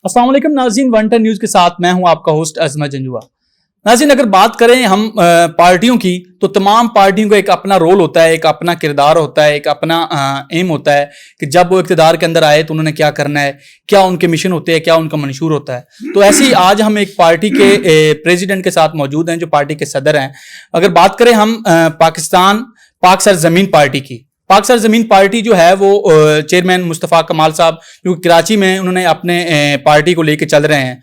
अस्सलाम वालेकुम नाज़रीन, वन टन न्यूज़ के साथ मैं हूं आपका होस्ट अजमत जंजुआ। नाज़रीन, अगर बात करें हम पार्टियों की, तो तमाम पार्टियों का एक अपना रोल होता है, एक अपना किरदार होता है, एक अपना एम होता है कि जब वो इक़्तिदार के अंदर आए तो उन्होंने क्या करना है, क्या उनके मिशन होते हैं, क्या उनका मंशूर होता है। तो ऐसे ही आज हम एक पार्टी के प्रेसिडेंट के साथ मौजूद हैं जो पार्टी के सदर हैं। अगर बात करें हम पाकिस्तान पाक सरजमीन पार्टी की, पाक सरजमीन पार्टी जो है वो चेयरमैन मुस्तफ़ा कमाल साहब जो कराची में उन्होंने अपने पार्टी को लेके चल रहे हैं।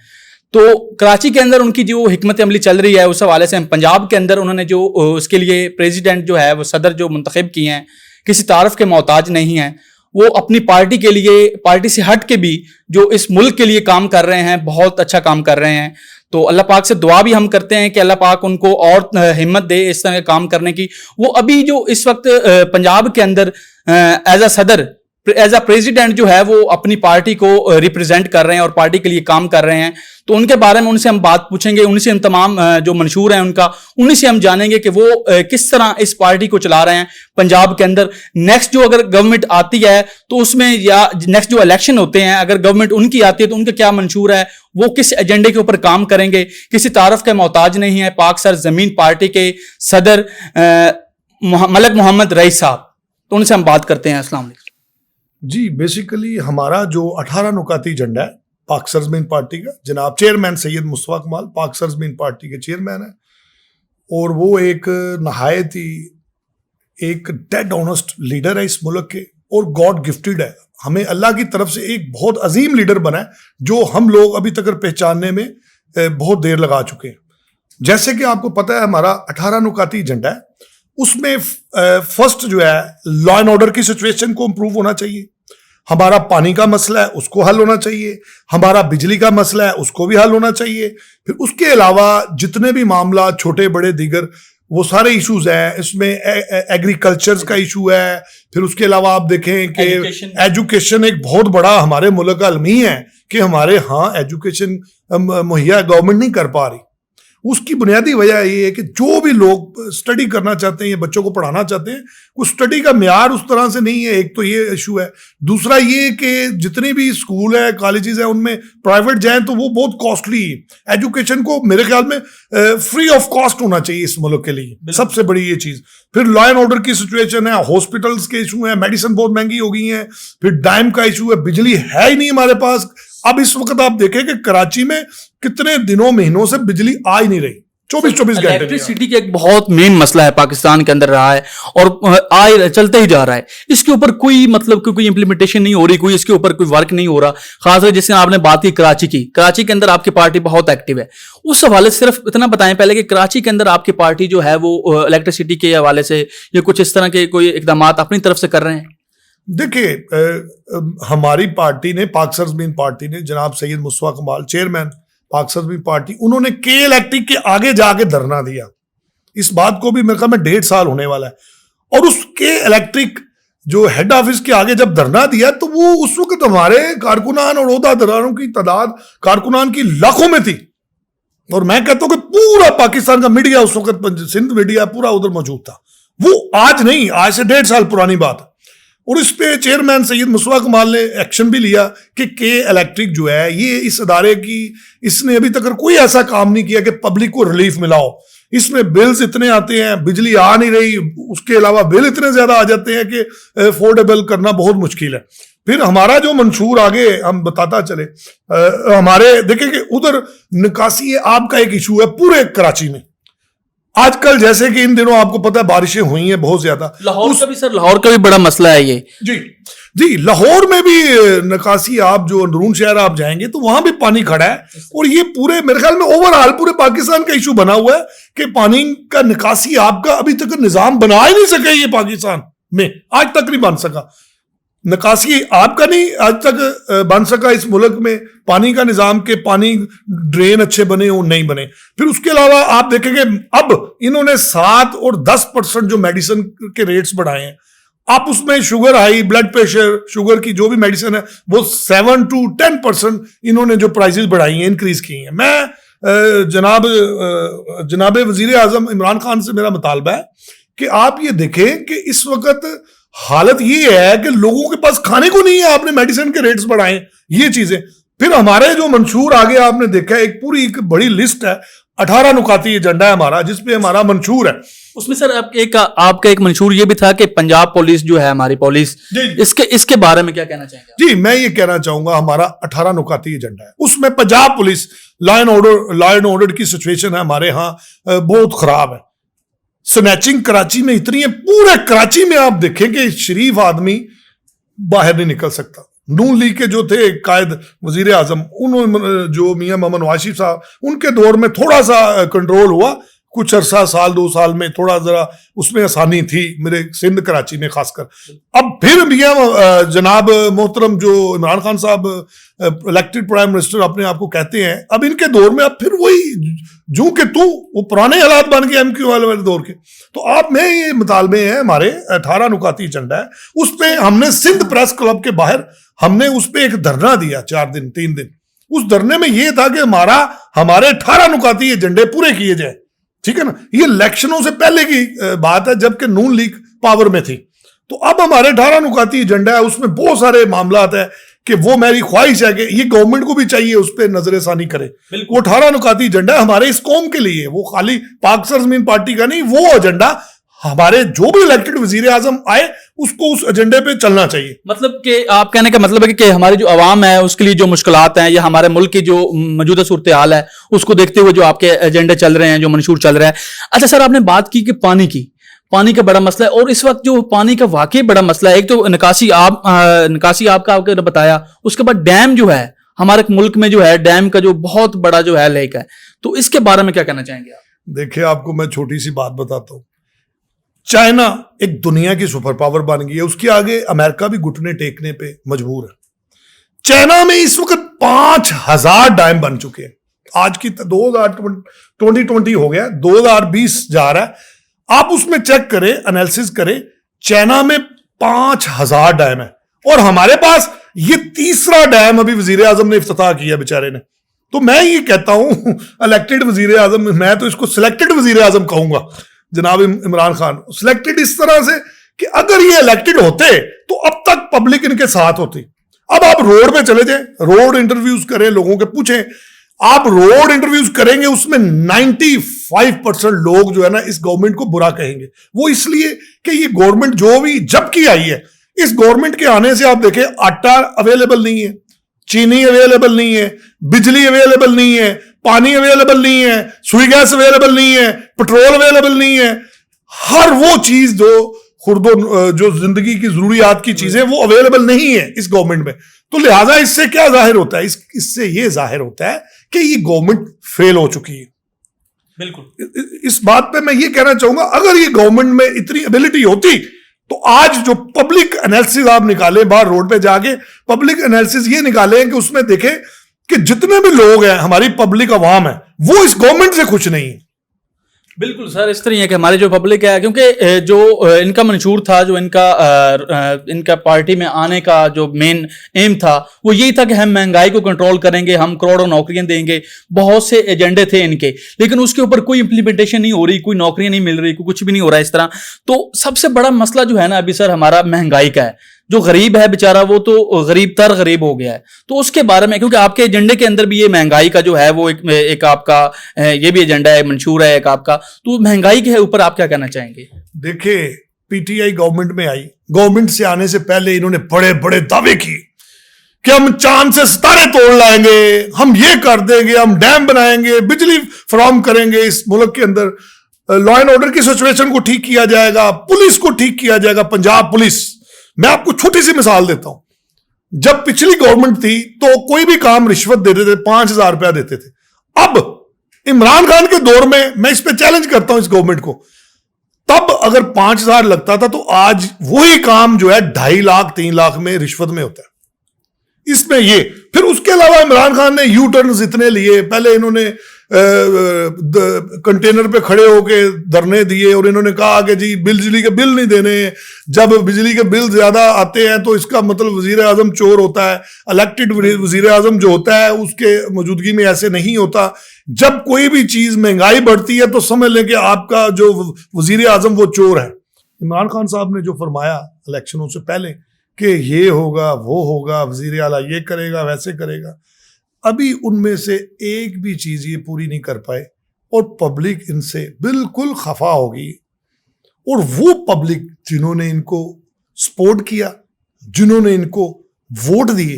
तो कराची के अंदर उनकी जो हिकमत अमली चल रही है उस हवाले से हम पंजाब के अंदर उन्होंने जो उसके लिए प्रेसिडेंट जो है वो सदर जो मुंतखब किए हैं, किसी तारफ़ के मोहताज नहीं हैं। वो अपनी पार्टी के लिए, पार्टी से हट के भी जो इस मुल्क के लिए काम कर रहे हैं, बहुत अच्छा काम कर रहे हैं। तो अल्लाह पाक से दुआ भी हम करते हैं कि अल्लाह पाक उनको और हिम्मत दे इस तरह काम करने की। वो अभी जो इस वक्त पंजाब के अंदर एज अ सदर, एज अ प्रेसिडेंट जो है वो अपनी पार्टी को रिप्रेजेंट कर रहे हैं और पार्टी के लिए काम कर रहे हैं। तो उनके बारे में उनसे हम बात पूछेंगे, उनसे हम तमाम जो मंशूर हैं उनका, उन्हीं से हम जानेंगे कि वो किस तरह इस पार्टी को चला रहे हैं पंजाब के अंदर। नेक्स्ट जो अगर गवर्नमेंट आती है तो उसमें, या नेक्स्ट जो इलेक्शन होते हैं अगर गवर्नमेंट उनकी आती है तो उनका क्या मंशूर है, वो किस एजेंडे के ऊपर काम करेंगे। किसी तारफ का मोहताज नहीं है पाक सर जमीन पार्टी के सदर मलक मोहम्मद रईस साहब। तो उनसे हम बात करते हैं। अस्सलाम वालेकुम जी। बेसिकली हमारा जो 18 नुकाती एजेंडा है पाक सरजमीन पार्टी का, जनाब चेयरमैन सैयद मुस्तफ़ा कमाल पाक सरजमीन पार्टी के चेयरमैन है, और वो एक नहायत ही एक डेड ऑनेस्ट लीडर है इस मुल्क के, और गॉड गिफ्टेड है। हमें अल्लाह की तरफ से एक बहुत अजीम लीडर बना है जो हम लोग अभी तक पहचानने में बहुत देर लगा चुके हैं। जैसे कि आपको पता है हमारा 18 नुकाती एजेंडा है, उसमें फर्स्ट जो है लॉ एंड ऑर्डर की सिचुएशन को इम्प्रूव होना चाहिए, हमारा पानी का मसला है उसको हल होना चाहिए, हमारा बिजली का मसला है उसको भी हल होना चाहिए। फिर उसके अलावा जितने भी मामला छोटे बड़े दीगर वो सारे इश्यूज हैं, इसमें एग्रीकल्चर का इशू है। फिर उसके अलावा आप देखें कि एजुकेशन एक बहुत बड़ा हमारे मुल्क का अलमी है कि हमारे यहाँ एजुकेशन मुहैया गवर्नमेंट नहीं कर पा रही। उसकी बुनियादी वजह ये है कि जो भी लोग स्टडी करना चाहते हैं या बच्चों को पढ़ाना चाहते हैं, उस स्टडी का म्यार उस तरह से नहीं है। एक तो ये इशू है। दूसरा ये कि जितने भी स्कूल है, कॉलेजेस हैं, उनमें प्राइवेट जाएं तो वो बहुत कॉस्टली है। एजुकेशन को मेरे ख्याल में फ्री ऑफ कॉस्ट होना चाहिए इस मुल्क के लिए, सबसे बड़ी ये चीज़। फिर लॉ एंड ऑर्डर की सिचुएशन है, हॉस्पिटल्स के इशू हैं, मेडिसिन बहुत महंगी हो गई हैं, फिर डाइम का इशू है, बिजली है ही नहीं हमारे पास। अब इस वक्त आप देखें कि कराची में कितने दिनों महीनों से बिजली आ ही नहीं रही, 24-24 घंटे। इलेक्ट्रिसिटी का एक बहुत मेन मसला है पाकिस्तान के अंदर रहा है और चलते ही जा रहा है। इसके ऊपर कोई मतलब कोई इंप्लीमेंटेशन नहीं हो रही, कोई इसके ऊपर कोई वर्क नहीं हो रहा। खासकर जैसे आपने बात की कराची की, कराची के अंदर आपकी पार्टी बहुत एक्टिव है। उस हवाले से सिर्फ इतना बताएं पहले कि कराची के अंदर आपकी पार्टी जो है वो इलेक्ट्रिसिटी के हवाले से या कुछ इस तरह के कोई इकदाम अपनी तरफ से कर रहे हैं। देखिए, हमारी पार्टी ने, पाक सरजमीन पार्टी ने, जनाब सैयद मुस्तफ़ा कमाल चेयरमैन पाक सरजमीन पार्टी, उन्होंने के इलेक्ट्रिक के आगे जाके धरना दिया। इस बात को भी मेरे ख्याल में 1.5 साल होने वाला है। और उस के इलेक्ट्रिक जो हेड ऑफिस के आगे जब धरना दिया तो वो उस वक्त हमारे कारकुनान और ओहदेदारों की तादाद कारकुनान की लाखों में थी। और मैं कहता हूं कि पूरा पाकिस्तान का मीडिया उस वक्त, सिंध मीडिया पूरा उधर मौजूद था। वो आज नहीं, आज से 1.5 साल पुरानी बात है। और इस पे चेयरमैन सैयद मुस्तफ़ा कमाल ने एक्शन भी लिया कि के इलेक्ट्रिक जो है ये इस अदारे की, इसने अभी तक कोई ऐसा काम नहीं किया कि पब्लिक को रिलीफ मिलाओ। इसमें बिल्स इतने आते हैं, बिजली आ नहीं रही, उसके अलावा बिल इतने ज्यादा आ जाते हैं कि अफोर्डेबल करना बहुत मुश्किल है। फिर हमारा जो मंशूर आगे हम बताता चले, हमारे देखें कि उधर निकासी आब का एक इशू है पूरे कराची में। आजकल जैसे कि इन दिनों आपको पता है बारिशें हुई हैं बहुत ज्यादा। लाहौर का भी बड़ा मसला है ये। जी, लाहौर में भी निकासी, आप जो अंदरून शहर आप जाएंगे तो वहां भी पानी खड़ा है। और ये पूरे मेरे ख्याल में ओवरऑल पूरे पाकिस्तान का इशू बना हुआ है कि पानी का निकासी आपका अभी तक निजाम बना ही नहीं सके। ये पाकिस्तान में आज तक नहीं बन सका, निकासी आपका नहीं आज तक बन सका इस मुल्क में पानी का निजाम के, पानी ड्रेन अच्छे बने हो नहीं बने। फिर उसके अलावा आप देखेंगे अब इन्होंने 7 और 10% जो मेडिसिन के रेट्स बढ़ाए हैं। आप उसमें sugar high, blood pressure, sugar की जो भी मेडिसिन है वो 7 to 10% इन्होंने जो प्राइसेस बढ़ाई हैं, इंक्रीज की हैं। मैं जनाब वजीर आजम इमरान खान से मेरा मुतालबा है कि आप ये देखें कि इस वक्त हालत ये है कि लोगों के पास खाने को नहीं है, आपने मेडिसिन के रेट्स बढ़ाए, ये चीजें। फिर हमारे जो मंशूर आगे आपने देखा एक पूरी एक बड़ी लिस्ट है, 18 नुकाती एजेंडा है हमारा, जिसपे हमारा मंशूर है। उसमें सर आपका एक मंशूर ये भी था कि पंजाब पुलिस जो है हमारी पुलिस, इसके बारे में क्या कहना चाहेंगे? जी, मैं ये कहना चाहूंगा हमारा 18 नुकाती एजेंडा है, उसमें Punjab police law and order की सिचुएशन है हमारे यहाँ बहुत खराब है। स्नैचिंग कराची में इतनी है, पूरे कराची में आप देखें कि शरीफ आदमी बाहर नहीं निकल सकता। नून लीग के जो थे कायद वजीर आजम, उन्होंने जो मियां मोहम्मद नवाज शरीफ साहब, उनके दौर में थोड़ा सा कंट्रोल हुआ, कुछ अरसा साल 2 साल में थोड़ा जरा उसमें आसानी थी मेरे सिंध कराची में खासकर। अब फिर मियां जनाब मोहतरम जो इमरान खान साहब इलेक्टेड प्राइम मिनिस्टर अपने आप को कहते हैं, अब इनके दौर में अब फिर वही जूं के तू वो पुराने हालात बन गए एमक्यू वाले दौर के। तो आप में ये मुतालबे हैं हमारे 18 नुकाती एजेंडा है, उस पर हमने सिंध प्रेस क्लब के बाहर हमने उस पर एक धरना दिया 3 दिन। उस धरने में ये था कि हमारे 18 नुकाती एजेंडे पूरे किए जाए, ठीक है ना। ये इलेक्शनों से पहले की बात है, जबकि नून लीग पावर में थी। तो अब हमारे 18 नुकाती एजेंडा है, उसमें बहुत सारे मामलात है कि वो मेरी ख्वाहिश है कि ये गवर्नमेंट को भी चाहिए उस पर नजरसानी करे। वो 18 नुकाती एजेंडा हमारे इस कौम के लिए, वो खाली पाक सरजमीन पार्टी का नहीं, वो एजेंडा हमारे जो भी इलेक्टेड वजीर आजम आए उसको उस एजेंडे पे चलना चाहिए। मतलब कि आप कहने का मतलब है कि हमारी जो आवाम है उसके लिए जो मुश्किलात हैं या हमारे मुल्क की जो मौजूदा सूरत हाल है उसको देखते हुए जो आपके एजेंडे चल रहे हैं, जो मंशूर चल रहा है। अच्छा सर, आपने बात की कि पानी का बड़ा मसला है, और इस वक्त जो पानी का वाकई बड़ा मसला है, एक तो निकासी आपका आपने बताया, उसके बाद डैम जो है हमारे मुल्क में जो है, डैम का जो बहुत बड़ा जो है लेक है, तो इसके बारे में क्या कहना चाहेंगे आप? देखिए, आपको मैं छोटी सी बात बताता हूँ। चाइना एक दुनिया की सुपर पावर बन गई है, उसके आगे अमेरिका भी घुटने टेकने पे मजबूर है। चाइना में इस वक्त 5000 डैम बन चुके हैं। आज की 2020 हो गया, 2020 जा रहा है। आप उसमें चेक करें, एनालिसिस करें, चाइना में 5000 डैम है और हमारे पास ये तीसरा डैम अभी वजीर आजम ने इफ्तिताह किया बेचारे ने। तो मैं ये कहता हूं इलेक्टेड वजीर आजम, मैं तो इसको सिलेक्टेड वजीर आजम कहूंगा, जनाब इमरान खान सिलेक्टेड इस तरह से कि अगर ये इलेक्टेड होते तो अब तक पब्लिक इनके साथ होती। अब आप रोड पे चले जाएं, रोड इंटरव्यूज करें, लोगों के पूछें, आप रोड इंटरव्यूज करेंगे उसमें 95% लोग जो है ना इस गवर्नमेंट को बुरा कहेंगे। वो इसलिए कि ये गवर्नमेंट जो भी जब की आई है, इस गवर्नमेंट के आने से आप देखें आटा अवेलेबल नहीं है, चीनी अवेलेबल नहीं है, बिजली अवेलेबल नहीं है, पानी अवेलेबल नहीं है, सुई गैस अवेलेबल नहीं है, पेट्रोल अवेलेबल नहीं है। हर वो चीज जो जिंदगी की जरूरियात की चीजें वो अवेलेबल नहीं है इस गवर्नमेंट में। तो लिहाजा इससे क्या जाहिर होता है? इससे ये जाहिर होता है कि ये गवर्नमेंट फेल हो चुकी है। बिल्कुल, इस बात पे मैं ये कहना चाहूंगा, अगर ये गवर्नमेंट में इतनी एबिलिटी होती तो आज जो पब्लिक एनालिसिस आप निकाले, बाहर रोड पे जाके पब्लिक एनालिसिस ये निकाले कि उसमें देखें कि जितने भी लोग हैं, हमारी पब्लिक अवाम है, वो इस गवर्नमेंट से खुश नहीं है। बिल्कुल सर, इस तरह है कि हमारी जो पब्लिक है, क्योंकि जो इनका मंशूर था, जो इनका पार्टी में आने का जो मेन एम था वो यही था कि हम महंगाई को कंट्रोल करेंगे, हम करोड़ों नौकरियां देंगे, बहुत से एजेंडे थे इनके, लेकिन उसके ऊपर कोई इंप्लीमेंटेशन नहीं हो रही, कोई नौकरियां नहीं मिल रही, कुछ भी नहीं हो रहा इस तरह। तो सबसे बड़ा मसला जो है ना अभी सर हमारा महंगाई का है। जो गरीब है बेचारा वो तो गरीब तर गरीब हो गया है। तो उसके बारे में, क्योंकि आपके एजेंडे के अंदर भी ये महंगाई का जो है वो एक आपका ये भी एजेंडा है, मंशूर है एक आपका, तो महंगाई के ऊपर आप क्या कहना चाहेंगे? देखिए, पीटीआई गवर्नमेंट में आई, गवर्नमेंट से आने से पहले इन्होंने बड़े बड़े दावे किए कि हम चांद से सितारे तोड़ लाएंगे, हम ये कर देंगे, हम डैम बनाएंगे, बिजली फराहम करेंगे इस मुल्क के अंदर, लॉ एंड ऑर्डर की सिचुएशन को ठीक किया जाएगा, पुलिस को ठीक किया जाएगा, पंजाब पुलिस। मैं आपको छोटी सी मिसाल देता हूं। जब पिछली गवर्नमेंट थी तो कोई भी काम रिश्वत देते थे, 5000 रुपया देते थे। अब इमरान खान के दौर में, मैं इस पे चैलेंज करता हूं इस गवर्नमेंट को, तब अगर 5000 लगता था तो आज वही काम जो है 2.5 लाख 3 लाख में रिश्वत में होता है। इसमें ये फिर उसके अलावा इमरान खान ने यू टर्न इतने लिए, पहले इन्होंने कंटेनर पे खड़े होके धरने दिए और इन्होंने कहा कि जी बिजली के बिल नहीं देने, जब बिजली के बिल ज्यादा आते हैं तो इसका मतलब वजीर आजम चोर होता है। इलेक्टेड वजीर आजम जो होता है उसके मौजूदगी में ऐसे नहीं होता। जब कोई भी चीज महंगाई बढ़ती है तो समझ लें कि आपका जो वजीर आजम वो चोर है। इमरान खान साहब ने जो फरमाया इलेक्शनों से पहले कि ये होगा वो होगा, वजीर आला ये करेगा वैसे करेगा, अभी उनमें से एक भी चीज ये पूरी नहीं कर पाए और पब्लिक इनसे बिल्कुल खफा होगी। और वो पब्लिक जिन्होंने इनको सपोर्ट किया, जिन्होंने इनको वोट दिए,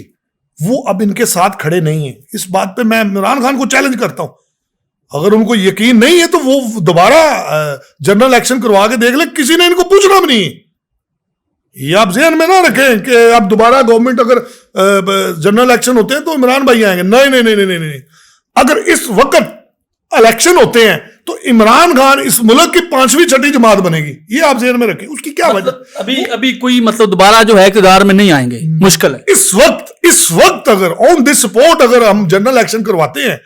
वो अब इनके साथ खड़े नहीं है। इस बात पे मैं इमरान खान को चैलेंज करता हूं, अगर उनको यकीन नहीं है तो वो दोबारा जनरल इलेक्शन करवा के देख ले, किसी ने इनको पूछना भी नहीं है। ये आप ज़हन में ना रखें कि अब दोबारा गवर्नमेंट अगर जनरल इलेक्शन होते हैं तो इमरान भाई आएंगे। नहीं नहीं नहीं नहीं नहीं, अगर इस वक्त इलेक्शन होते हैं तो इमरान खान इस मुल्क की 5वीं 6ठी जमात बनेगी। ये आप ज़हन में रखें। उसकी क्या वजह? अभी कोई मतलब दोबारा जो है इक़्तिदार में नहीं आएंगे, मुश्किल है। इस वक्त अगर ऑन दिस स्पॉट अगर हम जनरल इलेक्शन करवाते हैं,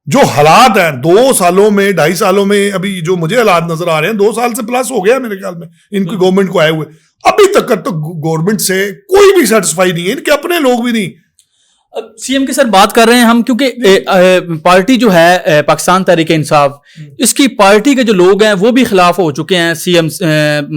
जो हालात हैं 2 सालों में 2.5 सालों में, अभी जो मुझे हालात नजर आ रहे हैं 2 साल से प्लस हो गया मेरे ख्याल में इनकी गवर्नमेंट को आए हुए, अभी तक तो गवर्नमेंट से कोई भी सेटिस्फाई नहीं है, इनके अपने लोग भी नहीं। सीएम की सर बात कर रहे हैं हम, क्योंकि पार्टी जो है पाकिस्तान तहरीक इंसाफ, इसकी पार्टी के जो लोग हैं वो भी खिलाफ हो चुके हैं सीएम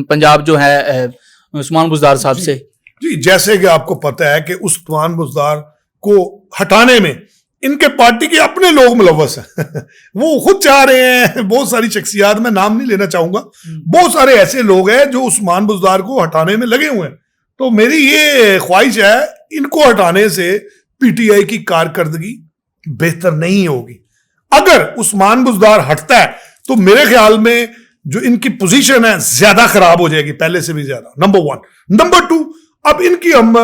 पंजाब जो है उस्मान बुज़दार साहब से। जी, जैसे कि आपको पता है कि उस्मान बुज़दार को हटाने में इनके पार्टी के अपने लोग मुलव्वस हैं। वो खुद चाह रहे हैं, बहुत सारी शख्सियात, मैं नाम नहीं लेना चाहूंगा, बहुत सारे ऐसे लोग हैं जो उस्मान बुज़दार को हटाने में लगे हुए हैं। तो मेरी ये ख्वाहिश है, इनको हटाने से पीटीआई की कारकर्दगी बेहतर नहीं होगी। अगर उस्मान बुज़दार हटता है तो मेरे ख्याल में जो इनकी पोजीशन है ज्यादा खराब हो जाएगी, पहले से भी ज्यादा। नंबर 1। नंबर 2, अब इनकी हम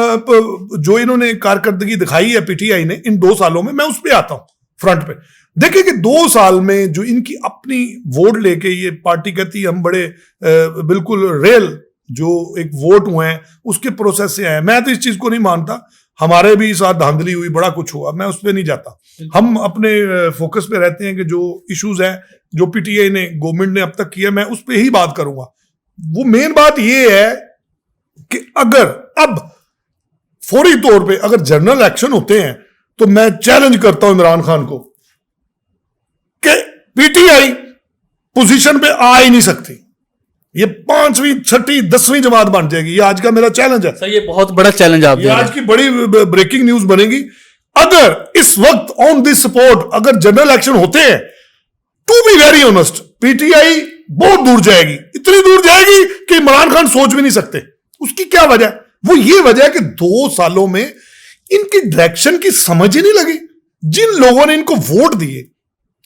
जो इन्होंने कारकर्दगी दिखाई है पीटीआई ने इन 2 सालों में, मैं उस पर आता हूं फ्रंट पे। देखिए कि 2 साल में जो इनकी अपनी वोट लेके ये पार्टी कहती है हम बड़े बिल्कुल रियल जो एक वोट हुए हैं उसके प्रोसेस से आए। मैं तो इस चीज को नहीं मानता, हमारे भी साथ धांधली हुई, बड़ा कुछ हुआ, मैं उस पर नहीं जाता। हम अपने फोकस पे रहते हैं कि जो इश्यूज हैं जो पीटीआई ने गवर्नमेंट ने अब तक किया, मैं उस पर ही बात करूंगा। वो मेन बात ये है कि अगर अब फौरी तौर पे अगर जनरल इलेक्शन होते हैं तो मैं चैलेंज करता हूं इमरान खान को कि पीटीआई पोजीशन पे आ ही नहीं सकती, ये 5वीं 6ठी 10वीं जमात बन जाएगी। ये आज का मेरा चैलेंज है। सर ये बहुत बड़ा चैलेंज आप, ये आज की बड़ी ब्रेकिंग न्यूज बनेगी। अगर इस वक्त ऑन दिस स्पॉट अगर जनरल इलेक्शन होते हैं, to be very honest, PTI बहुत दूर जाएगी, इतनी दूर जाएगी कि इमरान खान सोच भी नहीं सकते। उसकी क्या वजह? वो ये वजह है कि 2 सालों में इनकी डायरेक्शन की समझ ही नहीं लगी। जिन लोगों ने इनको वोट दिए,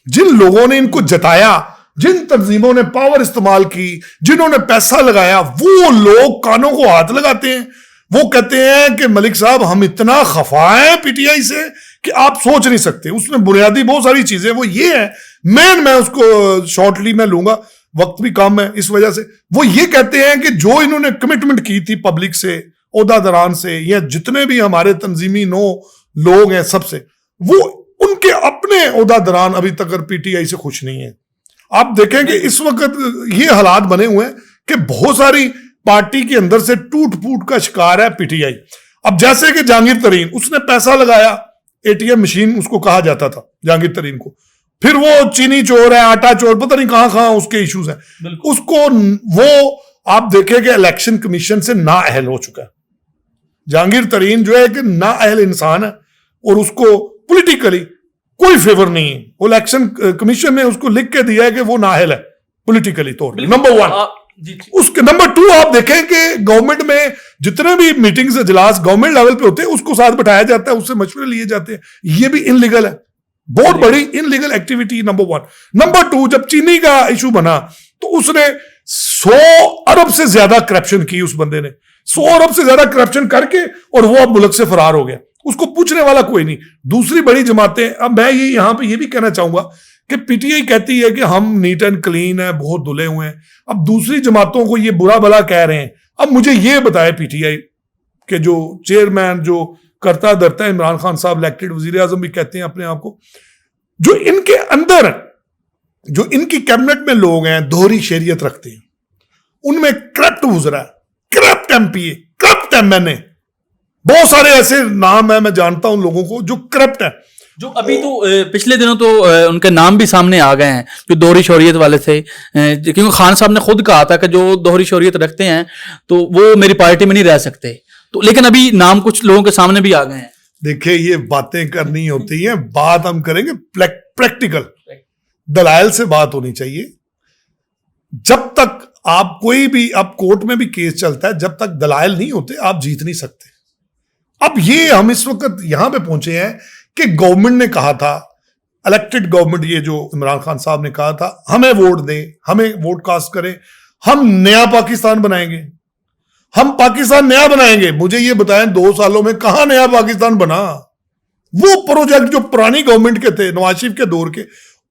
जिन लोगों ने इनको जताया, जिन तंजीमों ने पावर इस्तेमाल की, जिन्होंने पैसा लगाया, वो लोग कानों को हाथ लगाते हैं। वो कहते हैं कि मलिक साहब हम इतना खफा हैं पीटीआई से कि आप सोच नहीं सकते। उसमें बुनियादी बहुत सारी चीजें वो ये है, मैं उसको शॉर्टली मैं लूंगा, वक्त भी कम है इस वजह से। वो ये कहते हैं कि जो इन्होंने कमिटमेंट की थी पब्लिक से, ओहदादरान से, या जितने भी हमारे तंजीमी लोग हैं सबसे, वो उनके अपने ओहदादरान अभी तक पीटीआई से खुश नहीं है। आप देखें कि इस वक्त ये हालात बने हुए हैं कि बहुत सारी पार्टी के अंदर से टूट फूट का शिकार है पीटीआई। अब जैसे कि जहांगीर तरीन, उसने पैसा लगाया, एटीएम मशीन उसको कहा जाता था जहांगीर तरीन को, फिर वो चीनी चोर है, आटा चोर, पता नहीं कहां उसके इश्यूज हैं। उसको वो आप देखें कि इलेक्शन कमीशन से नाअहल हो चुका है। जहांगीर तरीन जो है कि नाअहल इंसान है और उसको पॉलिटिकली कोई फेवर नहीं है। वो इलेक्शन कमीशन ने उसको लिख के दिया है कि वो नाअहल है पॉलिटिकली तौर पर। नंबर 1। उसके नंबर 2 आप देखें कि गवर्नमेंट में जितने भी मीटिंग्स इजलास गवर्नमेंट लेवल पे होते हैं उसको साथ बैठाया जाता है, उससे मशवरे लिए जाते हैं। ये भी इनलीगल है, बहुत बड़ी इनलीगल एक्टिविटी। नंबर 1। नंबर 2, जब चीनी का इशू बना तो उसने 100 अरब से ज्यादा करप्शन की, उस बंदे ने 100 अरब से ज्यादा करप्शन करके, और वो अब मुल्क से फरार हो गया। उसको पूछने वाला कोई नहीं। दूसरी बड़ी जमातें, अब मैं ये यहां पे ये भी कहना चाहूंगा कि पीटीआई कहती है कि हम नीट एंड क्लीन है, बहुत धुले हुए हैं। अब दूसरी जमातों को ये बुरा भला कह रहे हैं। अब मुझे ये बताए पीटीआई के जो चेयरमैन, जो करता धरता इमरान खान साहब, इलेक्टेड वजीर आजम भी कहते हैं अपने आप को, जो इनके अंदर जो इनकी कैबिनेट में लोग हैं दोहरी शरीयत रखते हैं, उनमें करप्ट गुजरा है, करप्ट एमपीए, करप्ट एमएनए, बहुत सारे ऐसे नाम है, मैं जानता हूं लोगों को जो करप्ट है। जो अभी तो पिछले दिनों तो उनके नाम भी सामने आ गए हैं जो दोहरी शौरियत वाले थे, क्योंकि खान साहब ने खुद कहा था कि जो दोहरी शौरियत रखते हैं तो वो मेरी पार्टी में नहीं रह सकते। तो लेकिन अभी नाम कुछ लोगों के सामने भी आ गए हैं। देखिए ये बातें करनी होती हैं, बात हम करेंगे प्रैक्टिकल, दलाइल से बात होनी चाहिए। जब तक आप कोई भी, अब कोर्ट में भी केस चलता है, जब तक दलाइल नहीं होते आप जीत नहीं सकते। अब ये हम इस वक्त यहां पे पहुंचे हैं कि गवर्नमेंट ने कहा था, इलेक्टेड गवर्नमेंट, ये जो इमरान खान साहब ने कहा था हमें वोट दें, हमें वोट कास्ट करें, हम नया पाकिस्तान बनाएंगे, हम पाकिस्तान नया बनाएंगे। मुझे ये बताएं 2 सालों में कहां नया पाकिस्तान बना? वो प्रोजेक्ट जो पुरानी गवर्नमेंट के थे, नवाज शरीफ के दौर के,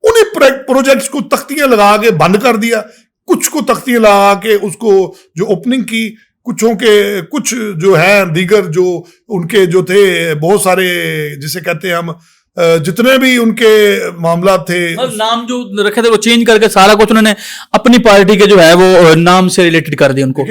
उन्हीं प्रोजेक्ट्स को तख्तियां लगा के बंद कर दिया, कुछ को तख्तियां लगा के उसको जो ओपनिंग की, कुछों के कुछ जो है दीगर जो उनके जो थे बहुत सारे, जिसे कहते हैं हम, जितने भी उनके मामला थे, नाम जो रखे थे वो चेंज करके सारा कुछ उन्होंने अपनी पार्टी के जो है वो नाम से रिलेटेड कर दिया उनको।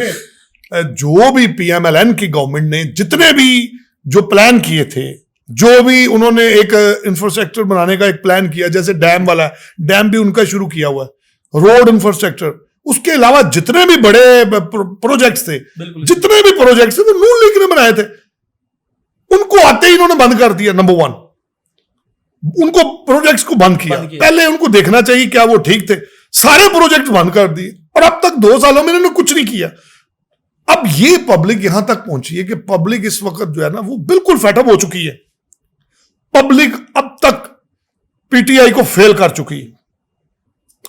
जो भी पीएमएलएन की गवर्नमेंट ने जितने भी जो प्लान किए थे, जो भी उन्होंने एक इंफ्रास्ट्रक्चर बनाने का एक प्लान किया, जैसे डैम वाला, डैम भी उनका शुरू किया हुआ है, रोड इंफ्रास्ट्रक्चर, उसके अलावा जितने भी बड़े प्रोजेक्ट्स थे, जितने भी प्रोजेक्ट्स थे वो नून लीग ने बनाए थे, उनको आते ही इन्होंने बंद कर दिया। नंबर 1, उनको प्रोजेक्ट्स को बंद किया। पहले उनको देखना चाहिए क्या वो ठीक थे, सारे प्रोजेक्ट बंद कर दिए और अब तक 2 सालों में इन्होंने कुछ नहीं किया। अब ये पब्लिक यहां तक पहुंची है कि पब्लिक इस वक्त जो है ना वो बिल्कुल फेडअप हो चुकी है। पब्लिक अब तक पीटीआई को फेल कर चुकी है।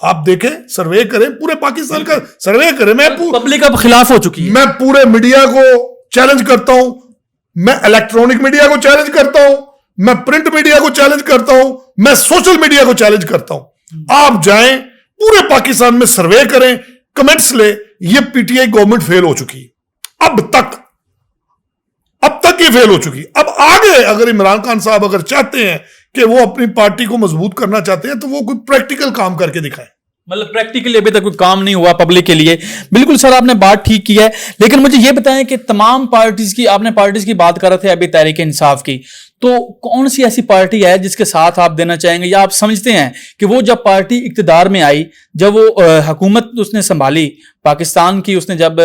आप देखें, सर्वे करें, पूरे पाकिस्तान का सर्वे करें, मैं पब्लिक अब खिलाफ हो चुकी है। मैं पूरे मीडिया को चैलेंज करता हूं, मैं इलेक्ट्रॉनिक मीडिया को चैलेंज करता हूं, मैं प्रिंट मीडिया को चैलेंज करता हूं, मैं सोशल मीडिया को चैलेंज करता हूं। आप जाएं पूरे पाकिस्तान में सर्वे करें, कमेंट्स ले, ये पीटीआई गवर्नमेंट फेल हो चुकी है। अब तक ये फेल हो चुकी। अब आगे अगर इमरान खान साहब अगर चाहते हैं कि वो अपनी पार्टी को मजबूत करना चाहते हैं तो वो कोई प्रैक्टिकल काम करके दिखाएं। मतलब प्रैक्टिकली अभी तक कोई काम नहीं हुआ पब्लिक के लिए। बिल्कुल सर, आपने बात ठीक की है, लेकिन मुझे ये बताएं कि तमाम पार्टीज की, आपने पार्टीज की बात कर रहे थे अभी तहरीक इंसाफ की, तो कौन सी ऐसी पार्टी है जिसके साथ आप देना चाहेंगे, या आप समझते हैं कि वो जब पार्टी इक्तदार में आई, जब वो हुकूमत उसने संभाली पाकिस्तान की, उसने जब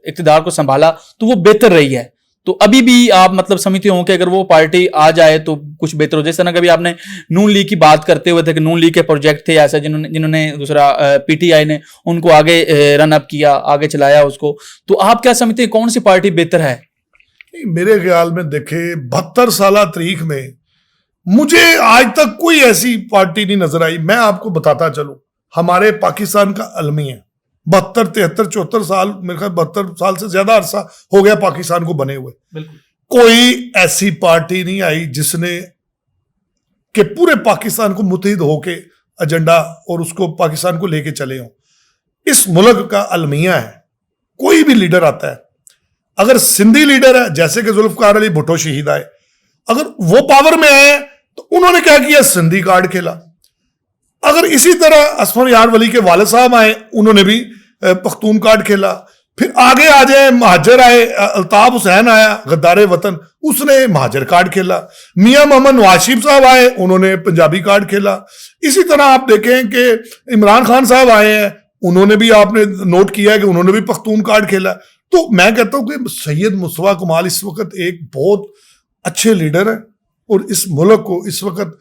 इक्तदार को संभाला तो वो बेहतर रही है, तो अभी भी आप मतलब समझते हो कि अगर वो पार्टी आ जाए तो कुछ बेहतर हो? जैसे ना कभी आपने नून लीग की बात करते हुए थे कि नून लीग के प्रोजेक्ट थे ऐसा जिन्होंने दूसरा पीटीआई ने उनको आगे रन अप किया, आगे चलाया उसको, तो आप क्या समझते हैं कौन सी पार्टी बेहतर है? मेरे ख्याल में देखे 72 साल तारीख में मुझे आज तक कोई ऐसी पार्टी नहीं नजर आई। मैं आपको बताता चलूं, हमारे पाकिस्तान का अलमिया 72, 73, 74 साल, मेरे ख्याल 72 साल से ज्यादा अरसा हो गया पाकिस्तान को बने हुए। कोई ऐसी पार्टी नहीं आई जिसने कि पूरे पाकिस्तान को मुत्तहिद होके एजेंडा और उसको पाकिस्तान को लेके चले हों। इस मुल्क का अलमिया है, कोई भी लीडर आता है, अगर सिंधी लीडर है जैसे कि जुल्फकार अली भुट्टो शहीद आए, अगर वो पावर में आए तो उन्होंने क्या किया, सिंधी कार्ड खेला। अगर इसी तरह असफर यार वली के वालिद साहब आए, उन्होंने भी पख्तून कार्ड खेला। फिर आगे आ जाए, महाजर आए, अल्ताफ हुसैन आया गद्दारे वतन, उसने महाजर कार्ड खेला। मियां मोहम्मद नवाज शरीफ साहब आए, उन्होंने पंजाबी कार्ड खेला। इसी तरह आप देखें कि इमरान खान साहब आए हैं, उन्होंने भी, आपने नोट किया है कि उन्होंने भी पख्तून कार्ड खेला। तो मैं कहता हूं कि सैयद मुस्तफा कमाल इस वक्त एक बहुत अच्छे लीडर है और इस मुल्क को इस वक्त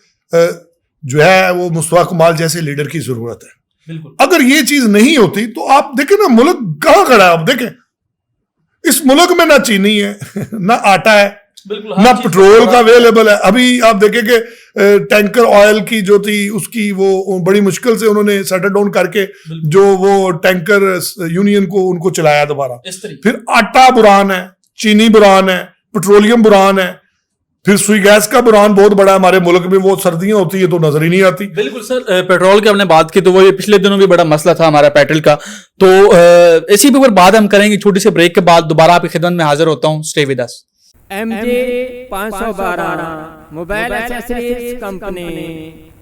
जो है वो मुस्तफा कमाल जैसे लीडर की जरूरत है। अगर ये चीज नहीं होती तो आप देखें ना मुल्क कहां खड़ा है। आप देखें इस मुल्क में ना चीनी है ना आटा है, ना पेट्रोल का अवेलेबल है। अभी आप देखें कि टैंकर ऑयल की जो थी उसकी वो बड़ी मुश्किल से उन्होंने सेटल डाउन करके जो वो टैंकर यूनियन को उनको चलाया दोबारा। फिर आटा बुरान है, चीनी बुरान है, पेट्रोलियम बुरान है, फिर सुई गैस का बुरान बहुत बड़ा है हमारे मुल्क में। वो सर्दियां होती है तो नजर ही नहीं आती। बिल्कुल सर, पेट्रोल की हमने बात की तो वो ये पिछले दिनों भी बड़ा मसला था हमारा पेट्रोल का। तो इसी पे ऊपर बात हम करेंगे छोटी सी ब्रेक के बाद। दोबारा आपकी खिदमत में हाजिर होता हूँ, stay with us. MJ 512 mobile accessories company,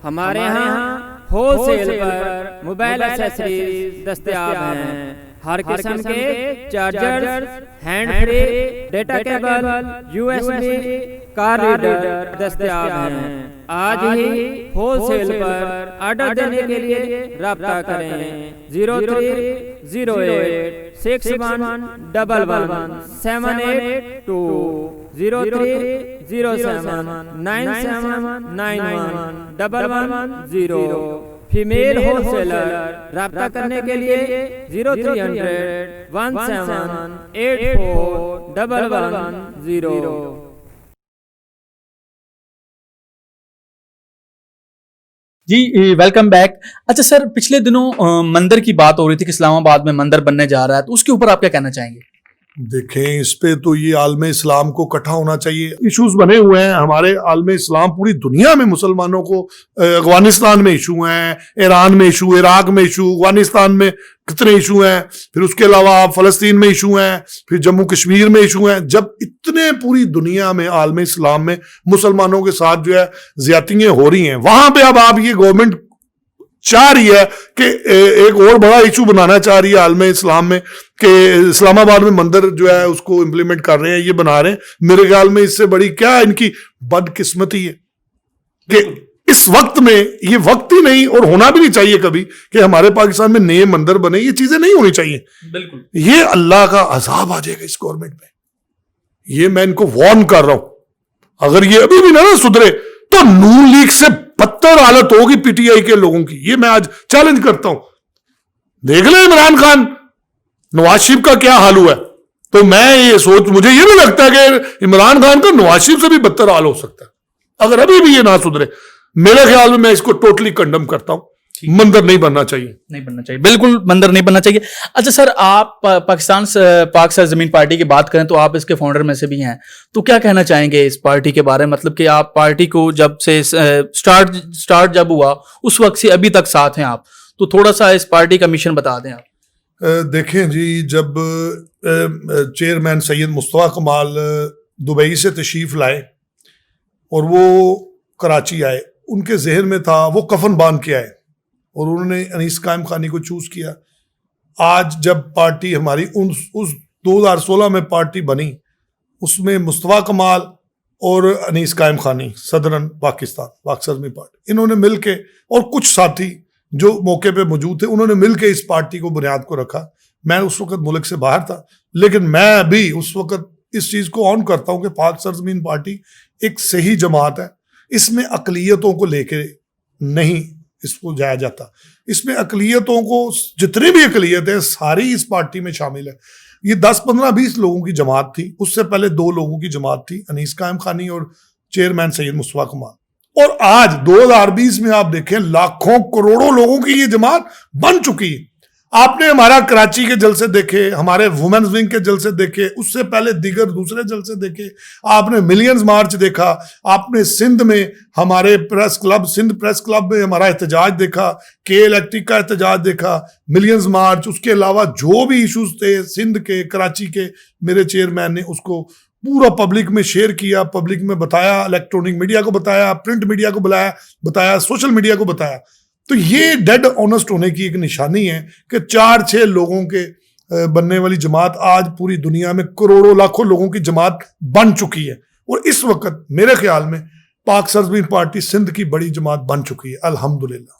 हमारे यहाँ होलसेल पर मोबाइल एक्सेसरीज दस्तयाब हैं। हर किस्म के charger, hand free, data cable, USB, card reader दस्तयाब हैं। आज ही होलसेल पर ऑर्डर देने के लिए राब्ता करें 0308 6111 782 030797911110। फीमेल होलसेलर राब्ता करने के लिए 0300 1784 जी वेलकम बैक। अच्छा सर, पिछले दिनों मंदिर की बात हो रही थी कि इस्लामाबाद में मंदिर बनने जा रहा है, तो उसके ऊपर आप क्या कहना चाहेंगे? देखें, इस पे तो ये आलम इस्लाम को इकट्ठा होना चाहिए। इश्यूज बने हुए हैं हमारे आलम इस्लाम पूरी दुनिया में, मुसलमानों को अफगानिस्तान में इशू हैं, ईरान में इशू, इराक में इशू, अफगानिस्तान में कितने इशू हैं, फिर उसके अलावा फलस्तीन में इशू हैं, फिर जम्मू कश्मीर में इशू हैं। जब इतने पूरी दुनिया में आलम इस्लाम में मुसलमानों के साथ जो है ज्यादतियां हो रही हैं, वहां पे अब आप ये गवर्नमेंट चाह रही है कि एक और बड़ा इशू बनाना चाह रही है आलम इस्लाम में कि इस्लामाबाद में मंदिर जो है उसको इंप्लीमेंट कर रहे हैं, ये बना रहे हैं। मेरे ख्याल में इससे बड़ी क्या इनकी बदकिस्मती है कि इस वक्त में, ये वक्त ही नहीं और होना भी नहीं चाहिए कभी कि हमारे पाकिस्तान में नए मंदिर बने। ये चीजें नहीं होनी चाहिए। बिल्कुल, ये अल्लाह का अजाब आ जाएगा इस गवर्नमेंट में। ये मैं इनको वार्न कर रहा हूं। अगर ये अभी भी ना सुधरे तो नून लीग से बदतर हालत होगी पीटीआई के लोगों की। ये मैं आज चैलेंज करता हूं। देख ले इमरान खान, नवाज शरीफ का क्या हाल हुआ है। तो मैं ये मुझे ये भी लगता है कि इमरान खान का नवाज शरीफ से भी बदतर हाल हो सकता है अगर अभी भी ये ना सुधरे। मेरे ख्याल में मैं इसको टोटली कंडम करता हूं। मंदिर नहीं बनना चाहिए, नहीं बनना चाहिए, बिल्कुल मंदिर नहीं बनना चाहिए। अच्छा सर, आप पाकिस्तान पाक सरजमीन पार्टी की बात करें तो आप इसके फाउंडर में से भी हैं, तो क्या कहना चाहेंगे इस पार्टी के बारे में? मतलब कि आप पार्टी को जब से स्टार्ट जब हुआ उस वक्त से अभी तक साथ हैं आप, तो थोड़ा सा इस पार्टी का मिशन बता दें आप। देखें जी, जब चेयरमैन सैयद मुस्तफा कमाल दुबई से तशरीफ लाए और वो कराची आए, उनके जहन में था वो कफन बांध के आए और उन्होंने अनीस कायम खानी को चूज किया। आज जब पार्टी हमारी उस 2016 में पार्टी बनी, उसमें मुस्तफा कमाल और अनीस कायम खानी सदरन पाकिस्तान पाक सरजमीन पार्टी, इन्होंने मिलके और कुछ साथी जो मौके पे मौजूद थे, उन्होंने मिलके इस पार्टी को बुनियाद को रखा। मैं उस वक्त मुल्क से बाहर था, लेकिन मैं भी उस वक्त इस चीज को ऑन करता हूं कि पाक सरजमीन पार्टी एक सही जमात है। इसमें अकलियतों को लेके नहीं इसको जाया जाता। इसमें अकलियतों को, जितनी भी अकलियत है सारी इस पार्टी में शामिल है। ये 10, 15, 20 लोगों की जमात थी। उससे पहले 2 लोगों की जमात थी, अनीस कायम खानी और चेयरमैन सैयद मुस्तफा कमाल। और आज 2020 में आप देखें लाखों करोड़ों लोगों की ये जमात बन चुकी है। आपने हमारा कराची के जलसे देखे, हमारे वुमेन्स विंग के जलसे देखे, उससे पहले दीगर दूसरे जलसे देखे, आपने मिलियंस मार्च देखा, आपने सिंध में हमारे press club, Sindh press club में हमारा एहतजाज देखा, के इलेक्ट्रिक का एहतजाज देखा, मिलियंस मार्च। उसके अलावा जो भी इशूज थे सिंध के, कराची के, मेरे चेयरमैन ने उसको पूरा पब्लिक में शेयर किया, पब्लिक में बताया, इलेक्ट्रॉनिक मीडिया को बताया, प्रिंट मीडिया को बताया, सोशल मीडिया को बताया। तो ये डेड ऑनेस्ट होने की एक निशानी है कि 4-6 लोगों के बनने वाली जमात आज पूरी दुनिया में करोड़ों लाखों लोगों की जमात बन चुकी है। और इस वक्त मेरे ख्याल में पाक सरजमीन पार्टी सिंध की बड़ी जमात बन चुकी है, अल्हम्दुलिल्लाह।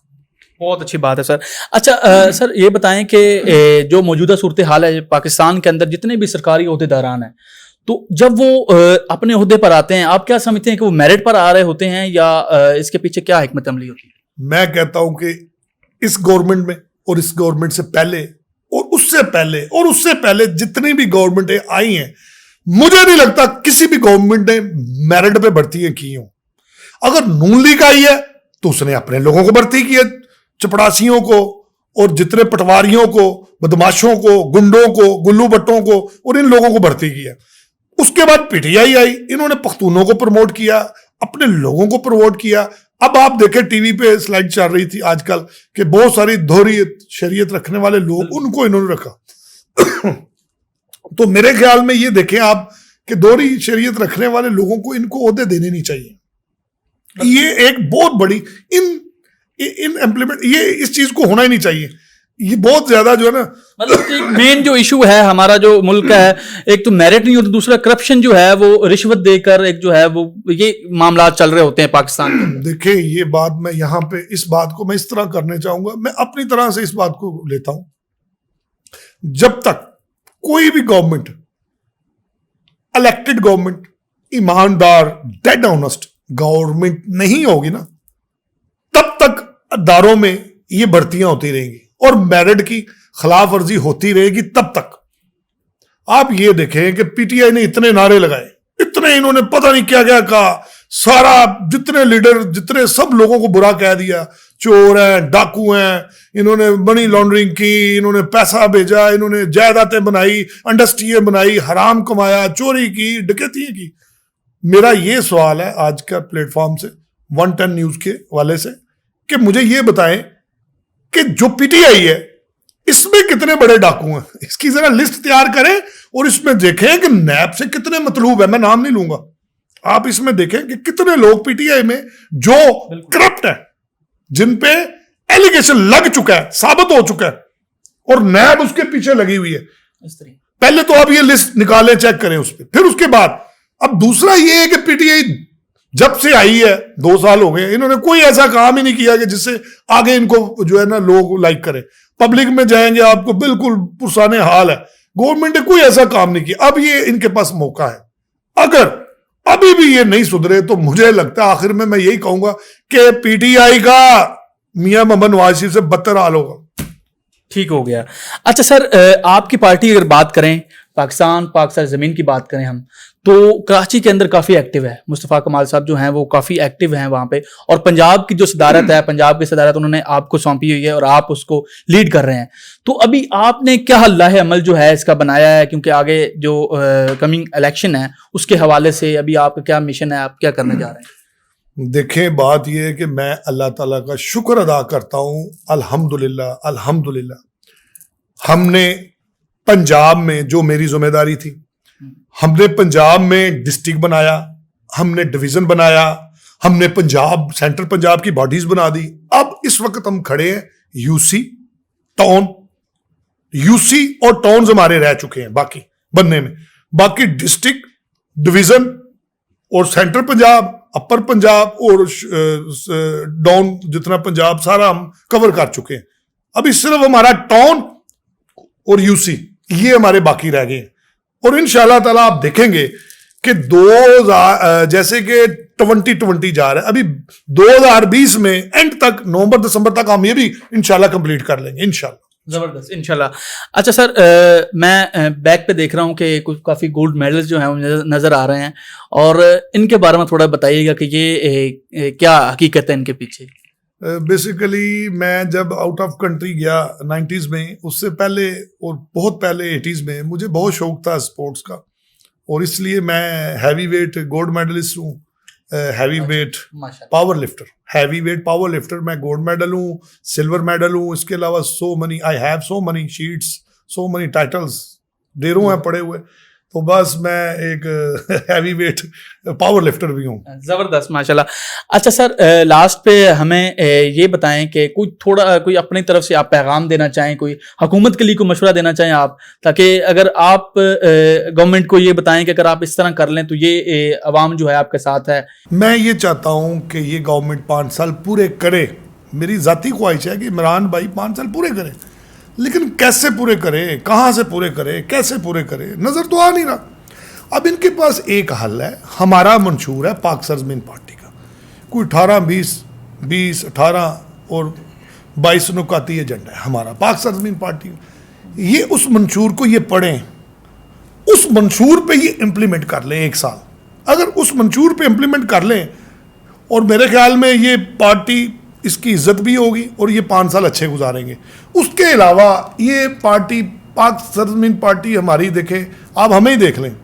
बहुत अच्छी बात है सर। अच्छा सर, ये बताएं कि जो मौजूदा सूरत हाल है पाकिस्तान के अंदर, जितने भी सरकारी ओहदेदारान हैं, तो जब वो अपने ओहदे पर आते हैं, आप क्या समझते हैं कि वो मेरिट पर आ रहे होते हैं या इसके पीछे क्या हिकमत अमली होती है? मैं कहता हूं कि इस गवर्नमेंट में और इस गवर्नमेंट से पहले और उससे पहले और उससे पहले जितनी भी गवर्नमेंटें आई हैं, मुझे नहीं लगता किसी भी गवर्नमेंट ने मेरिट पे भर्तियां की हों। अगर नून लीग आई है तो उसने अपने लोगों को भर्ती की है, चपड़ासियों को और जितने पटवारियों को, बदमाशों को, गुंडों को, गुल्लू बट्टों को और इन लोगों को भर्ती किया। उसके बाद पीटीआई आई, इन्होंने पख्तूनों को प्रमोट किया, अपने लोगों को प्रमोट किया। अब आप देखें टीवी पे स्लाइड चल रही थी आजकल कि बहुत सारी दोहरी शरीयत रखने वाले लोग, उनको इन्होंने रखा। तो मेरे ख्याल में ये देखें आप कि दोहरी शरीयत रखने वाले लोगों को इनको ओहदे देने नहीं चाहिए। ये एक बहुत बड़ी इन इम्प्लीमेंट, ये इस चीज को होना ही नहीं चाहिए। ये बहुत ज्यादा जो है ना, मतलब मेन जो इशू है हमारा जो मुल्क है, एक तो मेरिट नहीं होता, दूसरा करप्शन जो है वो रिश्वत देकर एक जो है वो ये मामला चल रहे होते हैं पाकिस्तान में। देखिए ये बात मैं यहाँ पे इस बात को मैं इस तरह करने चाहूंगा, मैं अपनी तरह से इस बात को लेता हूं। जब तक कोई भी गवर्नमेंट, इलेक्टेड गवर्नमेंट ईमानदार, डेड ऑनेस्ट गवर्नमेंट नहीं होगी ना, तब तक अदारों में ये भर्तियां होती रहेंगी और मेरिट की खिलाफ वर्जी होती रहेगी तब तक। आप ये देखें कि पीटीआई ने इतने नारे लगाए, इतने इन्होंने पता नहीं क्या क्या कहा, सारा जितने लीडर जितने सब लोगों को बुरा कह दिया, चोर हैं, डाकू हैं, इन्होंने मनी लॉन्ड्रिंग की, इन्होंने पैसा भेजा, इन्होंने जायदादें बनाई, इंडस्ट्रियां बनाई, हराम कमाया, चोरी की, डकैतियां की। मेरा ये सवाल है आज का प्लेटफॉर्म से 110 न्यूज के वाले से कि मुझे ये बताएं कि जो पीटीआई है इसमें कितने बड़े डाकू हैं, इसकी जरा लिस्ट तैयार करें और इसमें देखें कि नैब से कितने मतलूब है, मैं नाम नहीं लूंगा, आप इसमें देखें कि कितने लोग पीटीआई में जो करप्ट है, जिन पे एलिगेशन लग चुका है, साबित हो चुका है और नैब उसके पीछे लगी हुई है। पहले तो आप ये लिस्ट निकालें, चेक करें उस पर, फिर उसके बाद अब दूसरा ये है कि पीटीआई जब से आई है 2 साल हो गए, इन्होंने कोई ऐसा काम ही नहीं किया कि जिससे आगे इनको जो है ना लोग लाइक करें। पब्लिक में जाएंगे आपको बिल्कुल पुरसाने हाल है, गवर्नमेंट ने कोई ऐसा काम नहीं किया। अब ये इनके पास मौका है, अगर अभी भी ये नहीं सुधरे तो मुझे लगता है आखिर में मैं यही कहूंगा कि पीटीआई का मियां मोहम्मद नवाज शरीफ से बदतर हाल होगा। ठीक हो गया। अच्छा सर, आपकी पार्टी अगर बात करें पाक सर जमीन की बात करें हम, तो कराची के अंदर काफी एक्टिव है, मुस्तफा कमाल साहब जो हैं वो काफी एक्टिव हैं वहां पे, और पंजाब की जो सदारत है, पंजाब की सदारत उन्होंने आपको सौंपी हुई है और आप उसको लीड कर रहे हैं। तो अभी आपने क्या हल्लाह अमल जो है इसका बनाया है, क्योंकि आगे जो कमिंग इलेक्शन है उसके हवाले से अभी आपका क्या मिशन है, आप क्या करने जा रहे हैं? देखें, बात यह है कि मैं अल्लाह ताला का शुक्र अदा करता हूं, अल्हम्दुलिल्लाह अल्हम्दुलिल्लाह। हमने पंजाब में जो मेरी जिम्मेदारी थी, हमने पंजाब में डिस्ट्रिक्ट बनाया, हमने डिवीजन बनाया, हमने पंजाब सेंट्रल पंजाब की बॉडीज बना दी। अब इस वक्त हम खड़े हैं यूसी टाउन, यूसी और टाउन्स हमारे रह चुके हैं बाकी बनने में, बाकी डिस्ट्रिक्ट डिवीजन और सेंट्रल पंजाब, अपर पंजाब और डाउन जितना पंजाब सारा हम कवर कर चुके हैं। अभी सिर्फ हमारा टाउन और यूसी ये हमारे बाकी रह गए। और इंशाल्लाह ताला आप देखेंगे कि 2000 जैसे कि 2020 जा रहा है, अभी 2020 में एंड तक नवंबर दिसंबर तक हम ये भी इंशाल्लाह कंप्लीट कर लेंगे इंशाल्लाह। जबरदस्त, इंशाल्लाह। अच्छा सर, मैं बैक पे देख रहा हूँ कि कुछ काफी गोल्ड मेडल्स जो हैं वो नजर आ रहे हैं, और इनके बारे में थोड़ा बताइएगा कि ये क्या हकीकत है इनके पीछे। बेसिकली मैं जब आउट ऑफ कंट्री गया 90s में, उससे पहले और बहुत पहले 80s में मुझे बहुत शौक था स्पोर्ट्स का, और इसलिए मैं हैवी वेट गोल्ड मेडलिस्ट हूँ, heavy weight power lifter, heavy weight power lifter मैं गोल्ड मेडल हूँ, सिल्वर मेडल हूँ। इसके अलावा I have so money sheets, so money titles ढेरों हैं पड़े हुए। तो बस मैं एक हैवी वेट पावर लिफ्टर भी हूँ। जबरदस्त, माशाल्लाह। अच्छा सर, लास्ट पे हमें ये बताएं कि कोई अपनी तरफ से आप पैगाम देना चाहें, कोई हुकूमत के लिए कोई मशवरा देना चाहें आप, ताकि अगर आप गवर्नमेंट को ये बताएं कि अगर आप इस तरह कर लें तो ये अवाम जो है आपके साथ है। मैं ये चाहता हूँ कि ये गवर्नमेंट 5 साल पूरे करे। मेरी जाती ख्वाहिश है कि इमरान भाई 5 साल पूरे करें, लेकिन कैसे पूरे करें, कहाँ से पूरे करें, कैसे पूरे करें, नजर तो आ नहीं रहा। अब इनके पास एक हल है, हमारा मंशूर है पाक सरजमीन पार्टी का, कोई 18 और 22 नुकाती एजेंडा है हमारा पाक सरजमीन पार्टी। ये उस मंशूर को ये पढ़ें, उस मंशूर पे ये इम्प्लीमेंट कर लें 1 साल। अगर उस मंशूर पे इम्प्लीमेंट कर लें, और मेरे ख्याल में ये पार्टी इसकी इज्जत भी होगी और ये 5 साल अच्छे गुजारेंगे। उसके अलावा ये पार्टी पाक सरजमीन पार्टी हमारी, देखें आप हमें ही देख लें,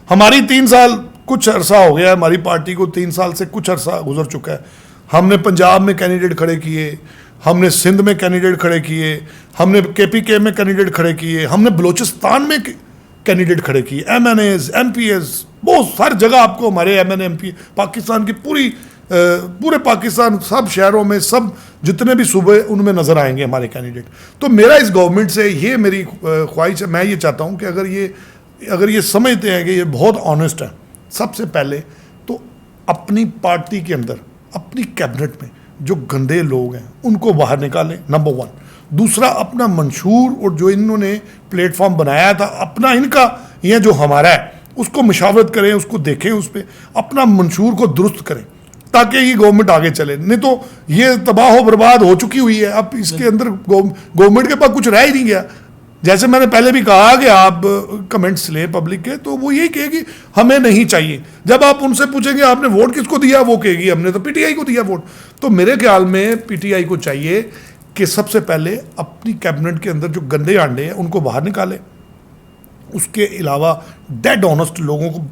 हमारी 3 साल कुछ अरसा हो गया, हमारी पार्टी को 3 साल से कुछ अरसा गुजर चुका है। हमने पंजाब में कैंडिडेट खड़े किए, हमने सिंध में कैंडिडेट खड़े किए, हमने KPK में कैंडिडेट खड़े किए, हमने बलूचिस्तान में कैंडिडेट खड़े किए, MNAs MPs बहुत सारी जगह आपको हमारे MNA MP पाकिस्तान की पूरे पाकिस्तान सब शहरों में, सब जितने भी सूबे उनमें नज़र आएंगे हमारे कैंडिडेट। तो मेरा इस गवर्नमेंट से ये मेरी ख्वाहिश है, मैं ये चाहता हूँ कि अगर ये समझते हैं कि ये बहुत ऑनेस्ट है, सबसे पहले तो अपनी पार्टी के अंदर, अपनी कैबिनेट में जो गंदे लोग हैं उनको बाहर निकालें, नंबर 1। दूसरा, अपना मंशूर और जो इन्होंने प्लेटफॉर्म बनाया था अपना, इनका ये जो हमारा है, उसको मशावरत करें, उसको देखें, उस पर अपना मंशूर को दुरुस्त करें ताकि ये गवर्नमेंट आगे चले। नहीं तो ये तबाह हो बर्बाद हो चुकी हुई है, अब इसके अंदर गवर्नमेंट के पास कुछ रह ही नहीं गया। जैसे मैंने पहले भी कहा कि आप कमेंट्स लें पब्लिक के, तो वो यही कहेगी हमें नहीं चाहिए। जब आप उनसे पूछेंगे आपने वोट किसको दिया, वो कहेगी हमने तो पीटीआई को दिया वोट। तो मेरे ख्याल में पीटीआई को चाहिए कि सबसे पहले अपनी कैबिनेट के अंदर जो गंदे अंडे हैं उनको बाहर निकाले, उसके अलावा डेड ऑनेस्ट लोगों को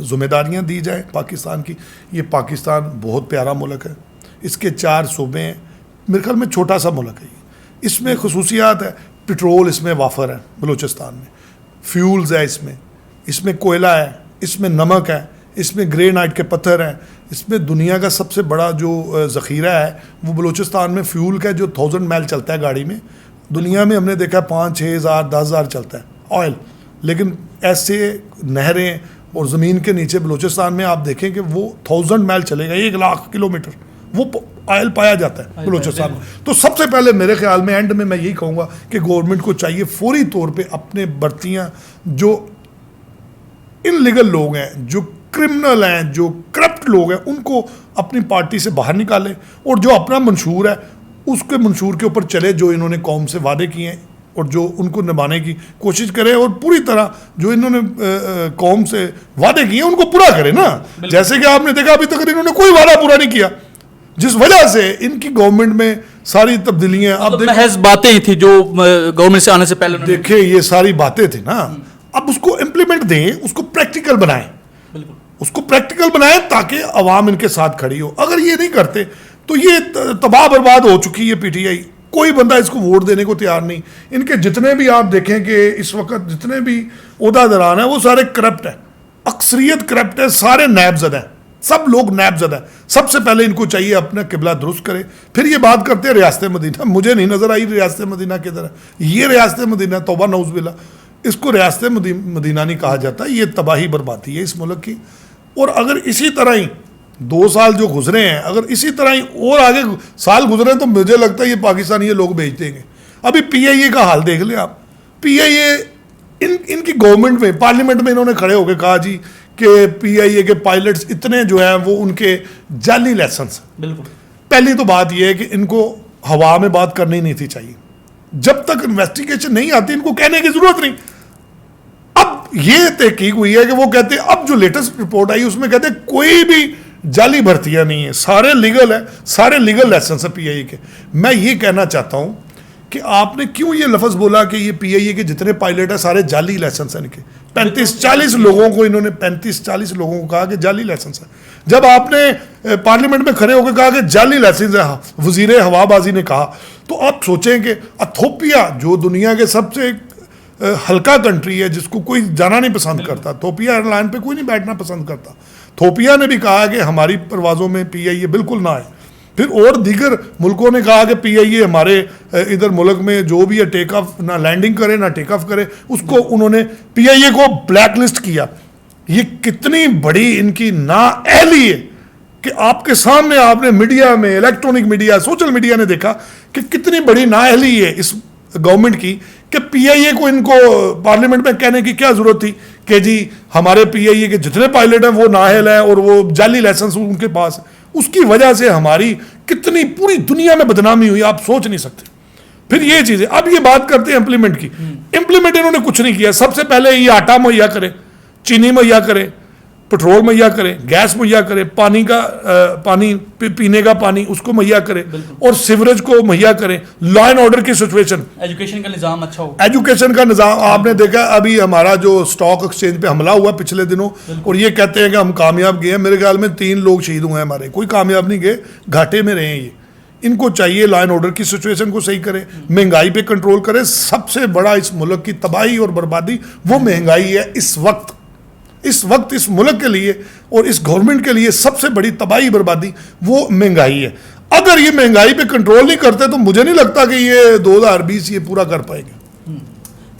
जिम्मेदारियां दी जाए पाकिस्तान की। ये पाकिस्तान बहुत प्यारा मुल्क है, इसके 4 सूबे हैं, मेरे ख्याल में छोटा सा मुल्क है ये। इसमें खसूसियात है, पेट्रोल इसमें वाफर है बलूचिस्तान में, फ्यूल्स है इसमें कोयला है, इसमें नमक है, इसमें ग्रेनाइट के पत्थर हैं, इसमें दुनिया का सबसे बड़ा जो ज़ख़ीरा है वो बलूचिस्तान में फ्यूल का, जो 1000 माइल चलता है गाड़ी में। दुनिया में हमने देखा 5-6 हज़ार 10 हज़ार चलता है ऑयल, लेकिन ऐसे नहरें और ज़मीन के नीचे बलूचिस्तान में आप देखें कि वो 1000 माइल चलेगा, 1 लाख किलोमीटर वो ऑयल पाया जाता है बलूचिस्तान में। तो सबसे पहले मेरे ख्याल में एंड में मैं यही कहूँगा कि गवर्नमेंट को चाहिए फौरी तौर पे अपने बर्तियाँ जो इनलीगल लोग हैं, जो क्रिमिनल हैं, जो करप्ट लोग हैं, उनको अपनी पार्टी से बाहर निकाले और जो अपना मंशूर है उसके मंशूर के ऊपर चले, जो इन्होंने कौम से वादे किए हैं और जो उनको निभाने की कोशिश करें, और पूरी तरह जो इन्होंने कौम से वादे किए उनको पूरा करें ना। जैसे कि आपने देखा अभी तक इन्होंने कोई वादा पूरा नहीं किया, जिस वजह से इनकी गवर्नमेंट में सारी तब्दीलियां अब महज बातें ही थी जो गवर्नमेंट से आने से पहले देखिए ये सारी बातें थी ना। अब उसको इम्प्लीमेंट दें, उसको प्रैक्टिकल बनाएं, उसको प्रैक्टिकल बनाएं ताकि अवाम इनके साथ खड़ी हो। अगर ये नहीं करते तो ये तबाह बर्बाद हो चुकी है पीटीआई, कोई बंदा इसको वोट देने को तैयार नहीं। इनके जितने भी आप देखें कि इस वक्त जितने भी ओहदेदारान हैं वो सारे करप्ट हैं, अक्सरियत करप्ट है, सारे नायबज़द हैं, सब लोग नायबज़द हैं। सबसे पहले इनको चाहिए अपना किबला दुरुस्त करें। फिर ये बात करते हैं रियासत मदीना, मुझे नहीं नज़र आई रियासत मदीना की तरह। ये रियासत मदीना तौबा नौज़बिल्ला, इसको रियासत मदीना नहीं कहा जाता, ये तबाही बर्बादी है इस मुल्क की। और अगर इसी तरह ही 2 साल जो गुजरे हैं, अगर इसी तरह ही और आगे साल गुजरे तो मुझे लगता है ये पाकिस्तानी ये लोग भेज देंगे। अभी पीआईए का हाल देख लें आप, पीआईए इनकी गवर्नमेंट में पार्लियामेंट में इन्होंने खड़े होकर कहा जी कि पीआईए के पायलट्स इतने जो हैं वो उनके जाली लाइसेंस। बिल्कुल, पहली तो बात यह है कि इनको हवा में बात करनी नहीं थी चाहिए, जब तक इन्वेस्टिगेशन नहीं आती इनको कहने की जरूरत नहीं। अब ये तहकीक हुई है कि वो कहते हैं, अब जो लेटेस्ट रिपोर्ट आई उसमें कहते हैं कोई भी जाली भर्तियां नहीं है, सारे लीगल है, सारे लीगल लाइसेंस है पीआईए के। मैं ये कहना चाहता हूं कि आपने क्यों ये लफ्ज़ बोला कि ये पीआईए के जितने पायलट है सारे जाली लाइसेंस हैं इनके। 35-40 लोगों को इन्होंने 35-40 लोगों को कहा कि जाली लाइसेंस है। जब आपने पार्लियामेंट में खड़े होकर कहा कि जाली लाइसेंस है, वजीर हवाबाजी ने कहा, तो आप सोचें कि इथियोपिया जो दुनिया के सबसे हल्का कंट्री है, जिसको कोई जाना नहीं पसंद करता, इथियोपिया एयरलाइन पे कोई नहीं बैठना पसंद करता, इथियोपिया ने भी कहा कि हमारी परवाज़ों में पीआईए बिल्कुल ना आए। फिर और दीगर मुल्कों ने कहा कि पीआईए हमारे इधर मुल्क में जो भी है टेक ऑफ ना लैंडिंग करे ना टेक ऑफ करे, उसको उन्होंने पीआईए को ब्लैक लिस्ट किया। ये कितनी बड़ी इनकी नाअहली है कि आपके सामने आपने मीडिया में, इलेक्ट्रॉनिक मीडिया, सोशल मीडिया ने देखा कि कितनी बड़ी नाअहली है इस गवर्नमेंट की कि पीआईए को इनको पार्लियामेंट में कहने की क्या जरूरत थी कि जी हमारे पीआईए के जितने पायलट हैं वो नाअहल हैं और वो जाली लाइसेंस उनके पास है। उसकी वजह से हमारी कितनी पूरी दुनिया में बदनामी हुई, आप सोच नहीं सकते। फिर ये चीजें, अब ये बात करते हैं इम्प्लीमेंट की। इम्प्लीमेंट इन्होंने कुछ नहीं किया। सबसे पहले ये आटा मुहैया करे, चीनी मुहैया करे, पेट्रोल मुहैया करे, गैस मुहैया करे, पानी पीने का पानी उसको मुहैया करे और सीवरेज को मुहैया करे, लॉ एंड ऑर्डर की सिचुएशन, एजुकेशन का निज़ाम अच्छा हो। एजुकेशन का निज़ाम आपने देखा, अभी हमारा जो स्टॉक एक्सचेंज पे हमला हुआ पिछले दिनों, और ये कहते हैं कि हम कामयाब गए हैं। मेरे ख्याल में 3 लोग शहीद हुए हैं हमारे, कोई कामयाब नहीं गए, घाटे में रहे हैं ये। इनको चाहिए लॉ एंड ऑर्डर की सिचुएशन को सही करे, महंगाई पे कंट्रोल करे। सबसे बड़ा इस मुल्क की तबाही और बर्बादी वो महंगाई है। इस वक्त इस मुल्क के लिए और इस गवर्नमेंट के लिए सबसे बड़ी तबाही बर्बादी वो महंगाई है। अगर ये महंगाई पे कंट्रोल नहीं करते तो मुझे नहीं लगता कि ये 2020 ये पूरा कर पाएंगे।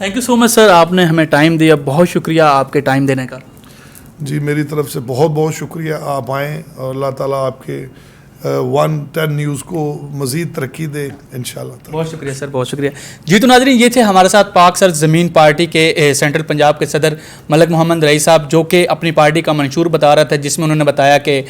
Thank you so much sir, आपने हमें टाइम दिया, बहुत शुक्रिया आपके टाइम देने का। जी मेरी तरफ से बहुत बहुत शुक्रिया, आप आएँ और अल्लाह ताला आपके 110 न्यूज़ को मज़ीद तरक्की दे इंशाल्लाह। बहुत शुक्रिया सर, बहुत शुक्रिया जी। तो नाज़रीन, ये थे हमारे साथ पाक सर ज़मीन पार्टी के सेंट्रल पंजाब के सदर मलक मोहम्मद रईस साहब, जो कि अपनी पार्टी का मंशूर बता रहा था, जिसमें उन्होंने बताया कि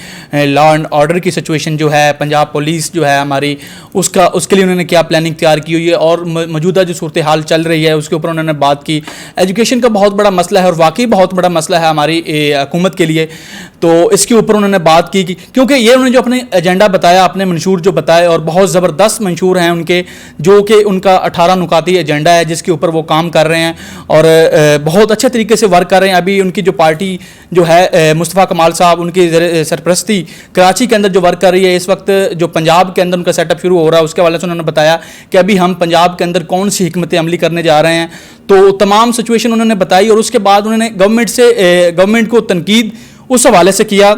लॉ एंड ऑर्डर की सिचुएशन जो है, पंजाब पुलिस जो है हमारी, उसके लिए उन्होंने क्या प्लानिंग तैयार की हुई है और मौजूदा जो सूरत हाल चल रही है उसके ऊपर उन्होंने बात की। एजुकेशन का बहुत बड़ा मसला है और वाकई बहुत बड़ा मसला है हमारी हुकूमत के लिए, तो इसके ऊपर उन्होंने बात की क्योंकि ये उन्होंने जो अपने एजेंडा बताया, अपने मंशूर जो बताए, और बहुत ज़बरदस्त मंशूर हैं उनके, जो कि उनका 18 नुकाती एजेंडा है जिसके ऊपर वो काम कर रहे हैं और बहुत अच्छे तरीके से वर्क कर रहे हैं। अभी उनकी जो पार्टी जो है मुस्तफ़ा कमाल साहब, उनकी सरपरस्ती कराची के अंदर जो वर्क कर रही है, इस वक्त जो पंजाब के अंदर उनका सेटअप शुरू हो रहा है, उसके हवाले से उन्होंने बताया कि अभी हम पंजाब के अंदर कौन सी हिकमत अमली करने जा रहे हैं, तो तमाम सिचुएशन उन्होंने बताई। और उसके बाद उन्होंने गवर्नमेंट को तनकीद उस हवाले से किया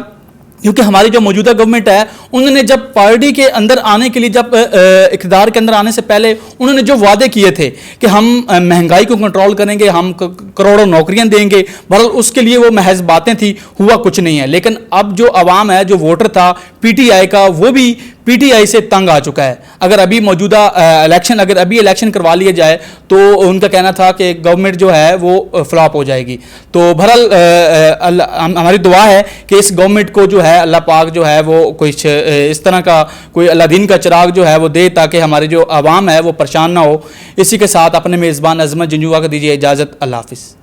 क्योंकि हमारी जो मौजूदा गवर्नमेंट है, उन्होंने जब पार्टी के अंदर आने के लिए, जब इक़्तिदार के अंदर आने से पहले उन्होंने जो वादे किए थे कि हम महंगाई को कंट्रोल करेंगे, हम करोड़ों नौकरियां देंगे, बहरहाल उसके लिए वो महज बातें थी, हुआ कुछ नहीं है। लेकिन अब जो अवाम है, जो वोटर था पीटीआई का, वो भी पीटीआई से तंग आ चुका है। अगर अभी मौजूदा इलेक्शन करवा लिया जाए तो उनका कहना था कि गवर्नमेंट जो है वो फ्लॉप हो जाएगी। तो बहरहाल हमारी दुआ है कि इस गवर्नमेंट को जो है अल्लाह पाक जो है वो कुछ इस तरह का कोई अल्लाह दीन का चिराग जो है वो दे, ताकि हमारी जो आवाम है वो परेशान ना हो। इसी के साथ अपने मेज़बान अज़मत जंजुआ को दीजिए इजाज़त। अल्लाह हाफ़िज़।